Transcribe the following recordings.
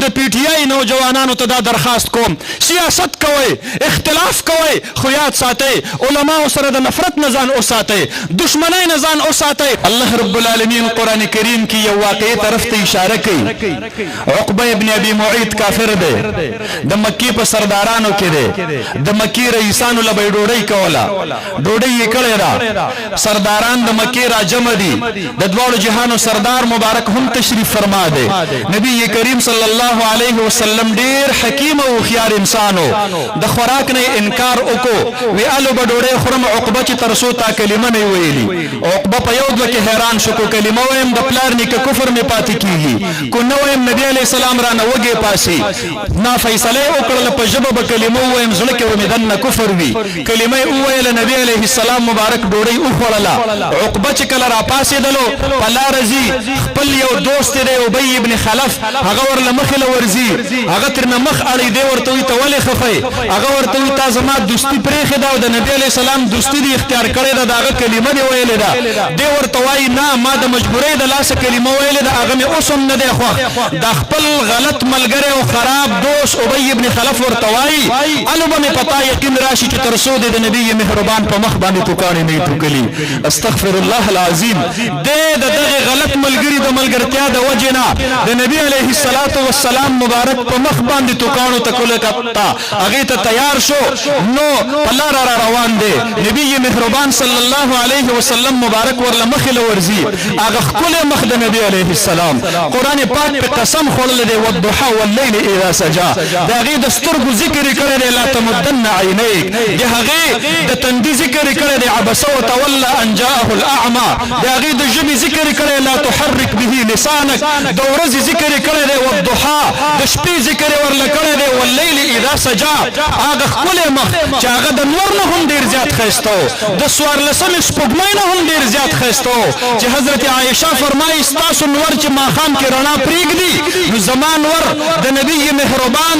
د پی ټی آی نوجوانانو ته دا درخواست کوم، سیاست کوئ، اختلاف کوئ، خو یاد ساتئ علماو سره د نفرت نه ځان وساتئ، دشمنۍ نه ځان وساتئ. الله رب العالمین قرآن کریم کې یو واقعي طرف ته اشاره کوي. عقبه ابن ابي معيط کافر دی، د مکی په سردارانو کې دی، د مکی رئیسانو له به ډوډۍ کوله، ډوډۍ یې کړې ده. سرداران د مکی را جمع دي، د دواړو جهانو سردار مبارک هم تشریف فرما دی. نبی کریم صلی الله علیه وسلم ډیر حکیم او خيار انسانو، د خوراک نه انکار وکړو، وی الو به ډوډۍ خورم. عقبه چې ترسو تا کلمه نه ویلي، عقبه په یو دوه کې حیران شو، کو کلمه ویم د پلار نیکه کفر می پاتې کیږي، کو نو ویم نبی علیہ السلام را نه وګي پاسي، نا فیصله وکړل په جبه به کلمه ویم زړه کې ومدن کفر وی. کلمه ویل نبی علیہ السلام مبارک ډوډۍ وخوړله. عقبه چې کله را پاسې دلو په لار زی خپل یو دوست دی ابی ابن خلف، هغه ورله مخې له ورزي، هغه ترنه مخ اړي دی، ورته وی ته ولې خفای؟ هغه ورته وی تا زما دوستی پرېښې ده او د نبی علیہ السلام دوستی دی اختیار کړې ده، دغه کلمه دی ویلې ده. دی ورته وایي نه ما د مجبورۍ د لاسه کلمه ویلې ده، هغه مې اوس هم نه دی خوښ. د خپل غلط ملګری او خراب دوست ابی ابن خلف ورته وایي الو به مې پتا یقین راشي چې تر څو د نبی مهربان په مخ باندې توکاڼې نه ټوکلي. استغفر الله العظیم. د دغه غلط ملګری د ملګرتیا د وجې نه د نبی علیه السلام مبارک په مخ باندې توکاڼو ته کوله کتا، هغې ته تیار شو، نو په لاره را روان دی. نبی مهربان صلی الله علیه وسلم مبارک ورله مخې له ورځي، هغه ښکلی مخ د نبی علیه السلام قرآن پاک په قسم خوړلی دی والضحى واللیل اذا سجا. د هغې د سترګو ذکر یې کړی دی لا تمدن عینیک، د هغې د تندي ذکر یې کړی دی عبس وتولى ان جاءه الاعمى، د هغې د ژبې ذکر یې کړی لا تحرک به لسانک، د ورځې ذکر یې کړی دی والضحى، د شپې ذکر یې ورله کړی دی واللیل اذا سجا. هغه ښکلی مخ چې هغه د نور نه هم ډېر زیات ښایسته و، د څوارلسمې سپوږمۍ نه هم ډېر زیات ښایسته و، چې حضرت عایشه فرمایي ستاسو نور چې ماښام کې رڼا پرېږدي نو زما نور د نبي مهربان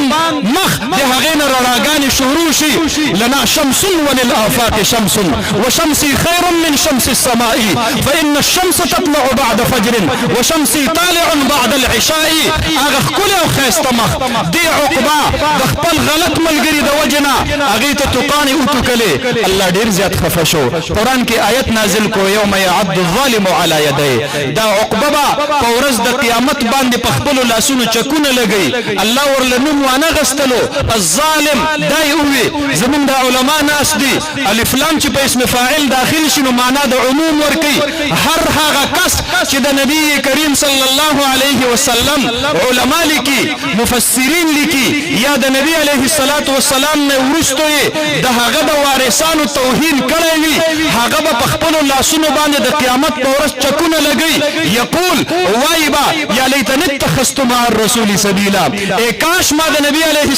مخ د هغې نه رڼاګانې شروع شي. لنا شمس وللآفاق شمس وشمسي خير من شمس السماء فإن الشمس تطلع بعد فجر وشمسي طالع بعد العشاء. هغه ښکلی او ښایسته مخ دې عقبه د خپل غلط ملګري د وجې نه هغې ته توکاڼې وټوکلې. الله ډېر زیات خفه شو. قرآن کې آیت نازل کو یوم یعض الظالم علی یدیه، دا عقبه به په ورځ د قیامت باندې په خپلو لاسونو چکونه لګوي. الله ورله نوم وانه غستلو الظالم، دا یې ووي. زمونږ د علما ناست دي الف لام چې په اسم فاعل داخل شي نو معنا د عموم ورکوي. هر هغه کس چې د نبی کریم صلی الله علیه وسلم علما لیکي، مفسرین لیکي، یا د نبی علیه السلام نه وروسته یې د هغه د وارثانو توهین کړی وي، هغه به په خپلو لاسونو باندې د قیامت په ورځ چکونه لګوي. یقول وایي به یا لیتنی اتخذت مع الرسول سبیلا، ای کاش ما د نبی علیه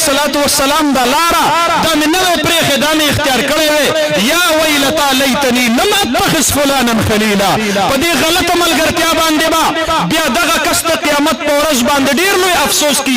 السلام دا لاره دا مې نه وی پرېښې، دا مې اختیار کړی وی. یا ویلتا لیتنی لم اتخذ فلانا خلیلا، په دې غلطه ملګرتیا باندې به بیا دغه کس د قیامت په ورځ باندې ډېر لوی افسوس کی.